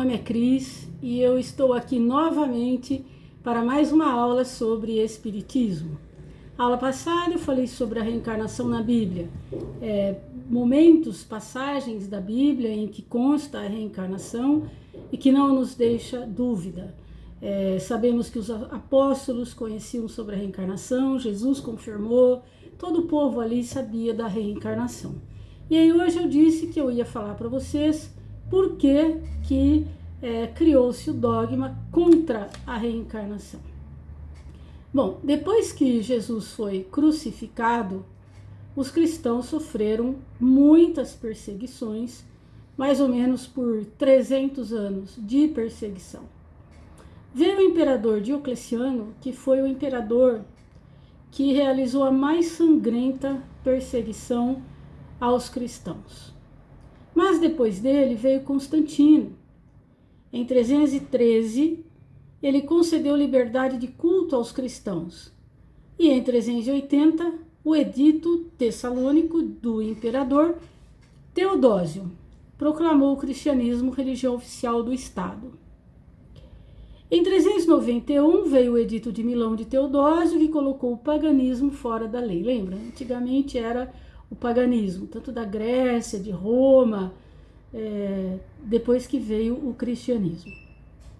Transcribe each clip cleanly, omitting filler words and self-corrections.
nome é Cris e eu estou aqui novamente para mais uma aula sobre Espiritismo. Na aula passada eu falei sobre a reencarnação na Bíblia, momentos, passagens da Bíblia em que consta a reencarnação e que não nos deixa dúvida. Sabemos que os apóstolos conheciam sobre a reencarnação, Jesus confirmou, todo o povo ali sabia da reencarnação. E aí hoje eu disse que eu ia falar para vocês por que criou-se o dogma contra a reencarnação. Bom, depois que Jesus foi crucificado, os cristãos sofreram muitas perseguições, mais ou menos por 300 anos de perseguição. Veio o imperador Diocleciano, que foi o imperador que realizou a mais sangrenta perseguição aos cristãos. Mas depois dele veio Constantino. Em 313, ele concedeu liberdade de culto aos cristãos. E em 380, o edito tessalônico do imperador Teodósio proclamou o cristianismo religião oficial do Estado. Em 391, veio o edito de Milão de Teodósio, que colocou o paganismo fora da lei. Lembra? Antigamente era o paganismo, tanto da Grécia, de Roma, depois que veio o cristianismo.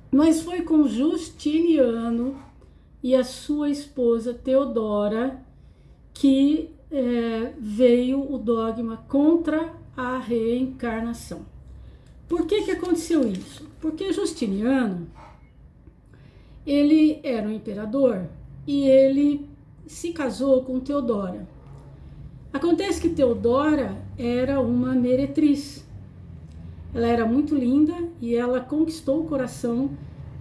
Mas foi com Justiniano e a sua esposa Teodora que veio o dogma contra a reencarnação. Por que aconteceu isso? Porque Justiniano, ele era um imperador e ele se casou com Teodora. Acontece que Teodora era uma meretriz. Ela era muito linda e ela conquistou o coração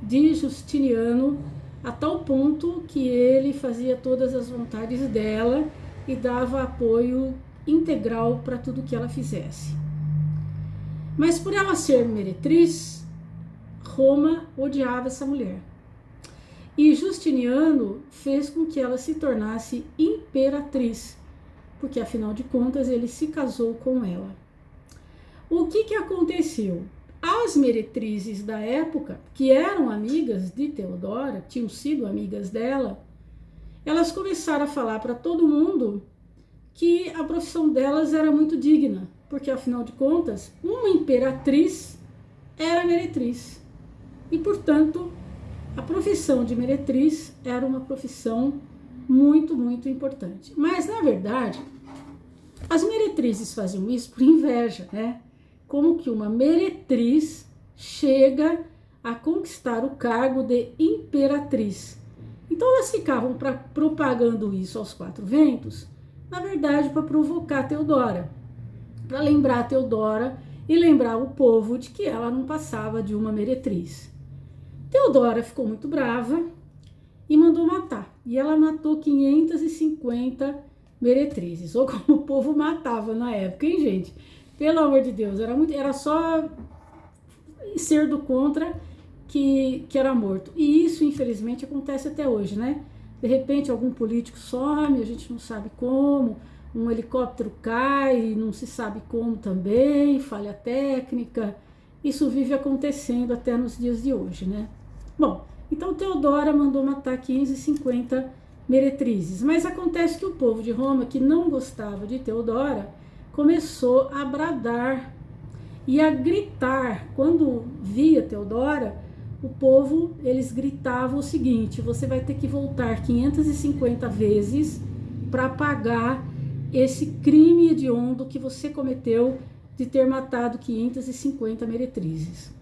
de Justiniano a tal ponto que ele fazia todas as vontades dela e dava apoio integral para tudo que ela fizesse. Mas por ela ser meretriz, Roma odiava essa mulher. E Justiniano fez com que ela se tornasse imperatriz, porque afinal de contas ele se casou com ela. O que aconteceu? As meretrizes da época, que eram amigas de Teodora, tinham sido amigas dela, elas começaram a falar para todo mundo que a profissão delas era muito digna, porque afinal de contas, uma imperatriz era meretriz. E, portanto, a profissão de meretriz era uma profissão muito, muito importante. Mas, na verdade, as meretrizes faziam isso por inveja, né? Como que uma meretriz chega a conquistar o cargo de imperatriz. Então, elas ficavam propagando isso aos quatro ventos, na verdade, para provocar Teodora, para lembrar Teodora e lembrar o povo de que ela não passava de uma meretriz. Teodora ficou muito brava e mandou matar. E ela matou 550 meretrizes, ou como o povo matava na época, hein, gente? Pelo amor de Deus, era só ser do contra que era morto. E isso, infelizmente, acontece até hoje, né? De repente, algum político some, a gente não sabe como, um helicóptero cai, não se sabe como também, falha técnica. Isso vive acontecendo até nos dias de hoje, né? Bom, então Teodora mandou matar 550 meretrizes, mas acontece que o povo de Roma, que não gostava de Teodora, começou a bradar e a gritar. Quando via Teodora, o povo, eles gritavam o seguinte: você vai ter que voltar 550 vezes para pagar esse crime hediondo que você cometeu de ter matado 550 meretrizes.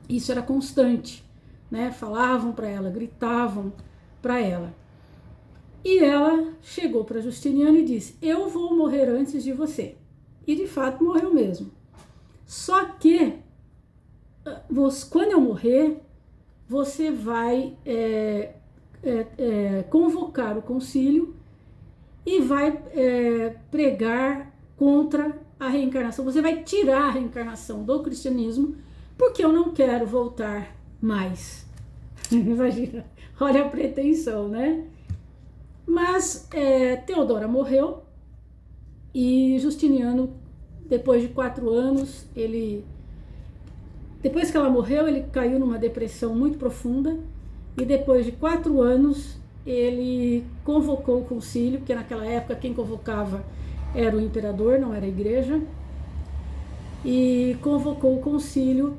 Isso era constante, né? Falavam para ela, gritavam para ela. E ela chegou para Justiniano e disse: eu vou morrer antes de você. E de fato morreu mesmo. Só que, quando eu morrer, você vai convocar o concílio e vai pregar contra a reencarnação. Você vai tirar a reencarnação do cristianismo, porque eu não quero voltar mais. Imagina, olha a pretensão, né? Mas Teodora morreu e Justiniano, depois de 4 anos, ele Depois que ela morreu, ele caiu numa depressão muito profunda e depois de 4 anos ele convocou o concílio, porque naquela época quem convocava era o imperador, não era a igreja, e convocou o concílio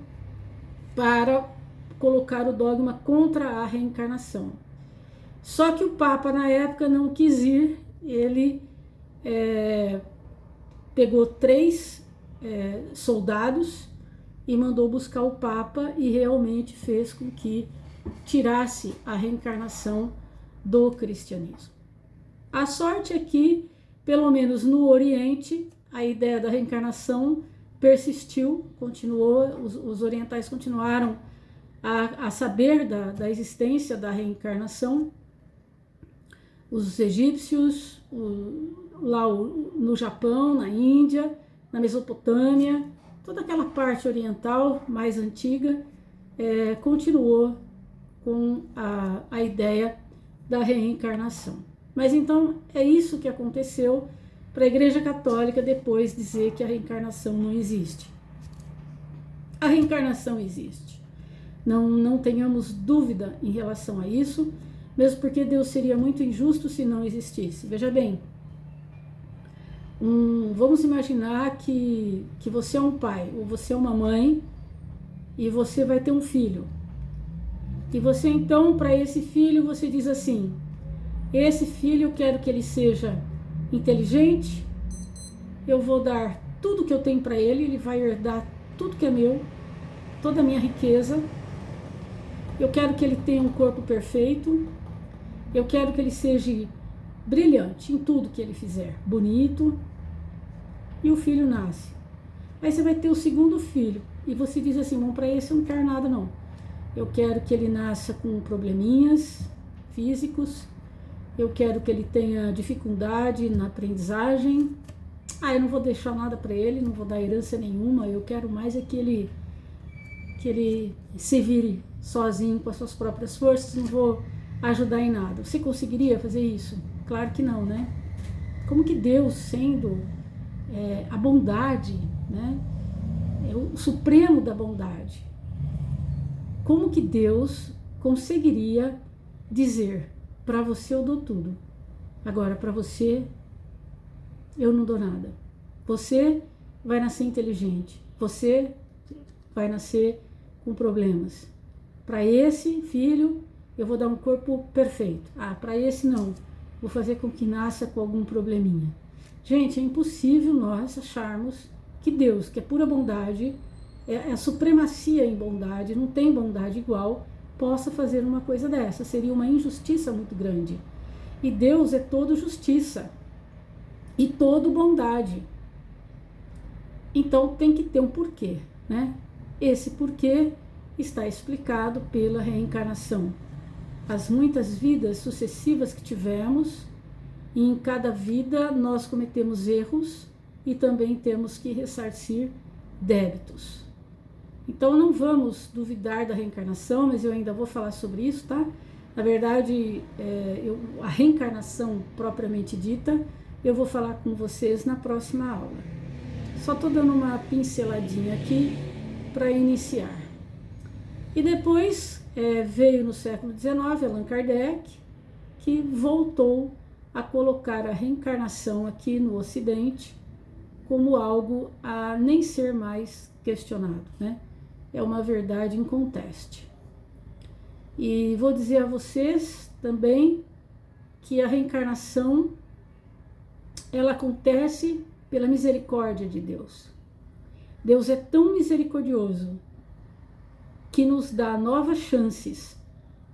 para colocar o dogma contra a reencarnação. Só que o Papa na época não quis ir, ele pegou 3 soldados e mandou buscar o Papa e realmente fez com que tirasse a reencarnação do cristianismo. A sorte é que, pelo menos no Oriente, a ideia da reencarnação persistiu, continuou, os orientais continuaram a saber da existência da reencarnação. Os egípcios, lá no Japão, na Índia, na Mesopotâmia, toda aquela parte oriental mais antiga continuou com a ideia da reencarnação. Mas então é isso que aconteceu para a Igreja Católica depois dizer que a reencarnação não existe. A reencarnação existe. Não tenhamos dúvida em relação a isso, mesmo porque Deus seria muito injusto se não existisse. Veja bem, vamos imaginar que você é um pai ou você é uma mãe e você vai ter um filho. E você então, para esse filho, você diz assim: esse filho eu quero que ele seja inteligente, eu vou dar tudo que eu tenho para ele, ele vai herdar tudo que é meu, toda a minha riqueza. Eu quero que ele tenha um corpo perfeito, eu quero que ele seja brilhante em tudo que ele fizer, bonito. E o filho nasce. Aí você vai ter o segundo filho e você diz assim: bom, para esse eu não quero nada não. Eu quero que ele nasça com probleminhas físicos, eu quero que ele tenha dificuldade na aprendizagem. Eu não vou deixar nada para ele, não vou dar herança nenhuma, eu quero mais é que ele se vire sozinho com as suas próprias forças, não vou ajudar em nada. Você conseguiria fazer isso? Claro que não, né? Como que Deus, sendo a bondade, né? É o supremo da bondade, como que Deus conseguiria dizer: para você eu dou tudo, agora para você eu não dou nada. Você vai nascer inteligente, você vai nascer com problemas. Para esse filho eu vou dar um corpo perfeito. Para esse não, vou fazer com que nasça com algum probleminha. Gente, é impossível nós acharmos que Deus, que é pura bondade, é a supremacia em bondade, não tem bondade igual, possa fazer uma coisa dessa. Seria uma injustiça muito grande. E Deus é todo justiça e todo bondade. Então tem que ter um porquê, né? Esse porquê está explicado pela reencarnação. As muitas vidas sucessivas que tivemos, e em cada vida nós cometemos erros e também temos que ressarcir débitos. Então não vamos duvidar da reencarnação, mas eu ainda vou falar sobre isso, tá? Na verdade, a reencarnação propriamente dita, eu vou falar com vocês na próxima aula. Só estou dando uma pinceladinha aqui para iniciar. E depois veio no século XIX Allan Kardec, que voltou a colocar a reencarnação aqui no Ocidente como algo a nem ser mais questionado, né? É uma verdade inconteste. E vou dizer a vocês também que a reencarnação, ela acontece pela misericórdia de Deus. Deus é tão misericordioso que nos dá novas chances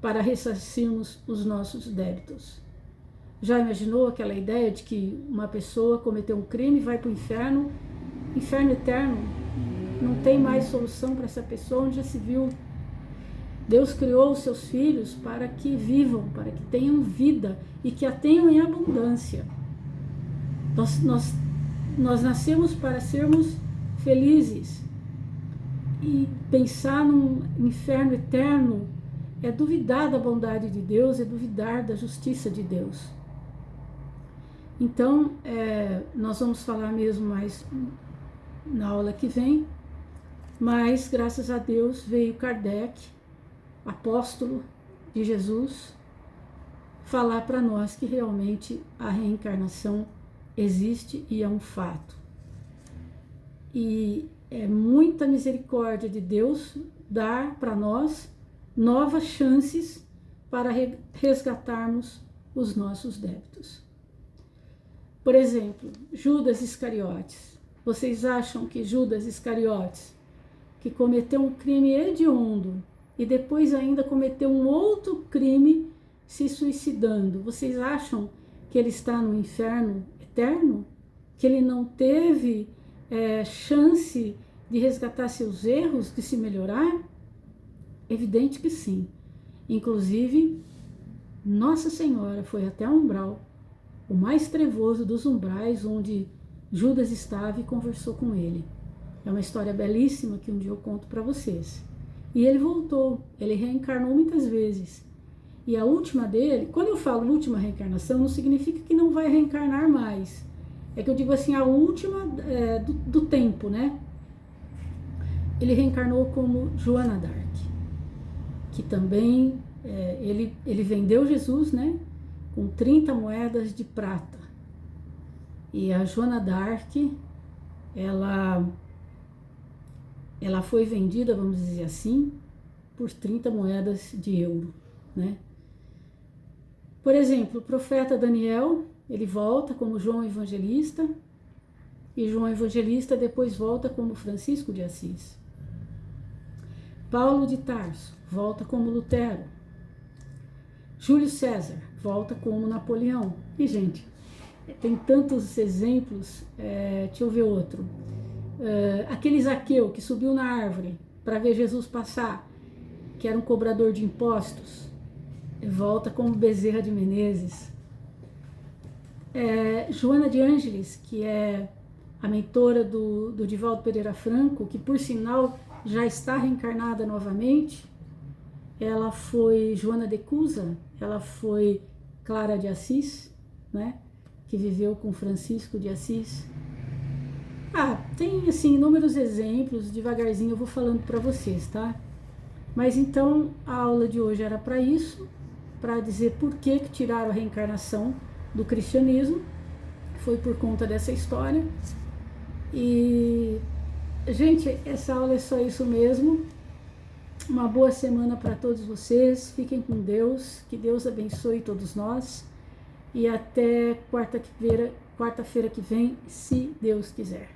para ressarcirmos os nossos débitos. Já imaginou aquela ideia de que uma pessoa cometeu um crime e vai para o inferno, inferno eterno? Não tem mais solução para essa pessoa, onde já se viu. Deus criou os seus filhos para que vivam, para que tenham vida e que a tenham em abundância. Nós nascemos para sermos felizes. E pensar num inferno eterno é duvidar da bondade de Deus, é duvidar da justiça de Deus. Então, nós vamos falar mesmo mais na aula que vem Mas, graças a Deus, veio Kardec, apóstolo de Jesus, falar para nós que realmente a reencarnação existe e é um fato. E é muita misericórdia de Deus dar para nós novas chances para resgatarmos os nossos débitos. Por exemplo, Judas Iscariotes. Vocês acham que Judas Iscariotes, que cometeu um crime hediondo e depois ainda cometeu um outro crime se suicidando, vocês acham que ele está no inferno eterno? Que ele não teve chance de resgatar seus erros, de se melhorar? Evidente que sim. Inclusive, Nossa Senhora foi até o umbral, o mais trevoso dos umbrais, onde Judas estava e conversou com ele. É uma história belíssima que um dia eu conto para vocês. E ele voltou, ele reencarnou muitas vezes. E a última dele, quando eu falo última reencarnação, não significa que não vai reencarnar mais. É que eu digo assim, a última do tempo, né? Ele reencarnou como Joana d'Arc, que também, ele vendeu Jesus, né? Com 30 moedas de prata. E a Joana d'Arc, ela foi vendida, vamos dizer assim, por 30 moedas de euro, né? Por exemplo, o profeta Daniel, ele volta como João Evangelista, e João Evangelista depois volta como Francisco de Assis. Paulo de Tarso volta como Lutero. Júlio César volta como Napoleão. E, gente, tem tantos exemplos. Deixa eu ver outro. Aquele Zaqueu que subiu na árvore para ver Jesus passar, que era um cobrador de impostos, volta como Bezerra de Menezes. Joana de Ângeles, que é a mentora do Divaldo Pereira Franco, que por sinal já está reencarnada novamente, ela foi Joana de Cusa, ela foi Clara de Assis, né, que viveu com Francisco de Assis. Tem assim inúmeros exemplos, devagarzinho eu vou falando para vocês, tá? Mas então a aula de hoje era para isso, para dizer por que tiraram a reencarnação do cristianismo, foi por conta dessa história. E, gente, essa aula é só isso mesmo. Uma boa semana para todos vocês, fiquem com Deus, que Deus abençoe todos nós, e até quarta-feira que vem, se Deus quiser.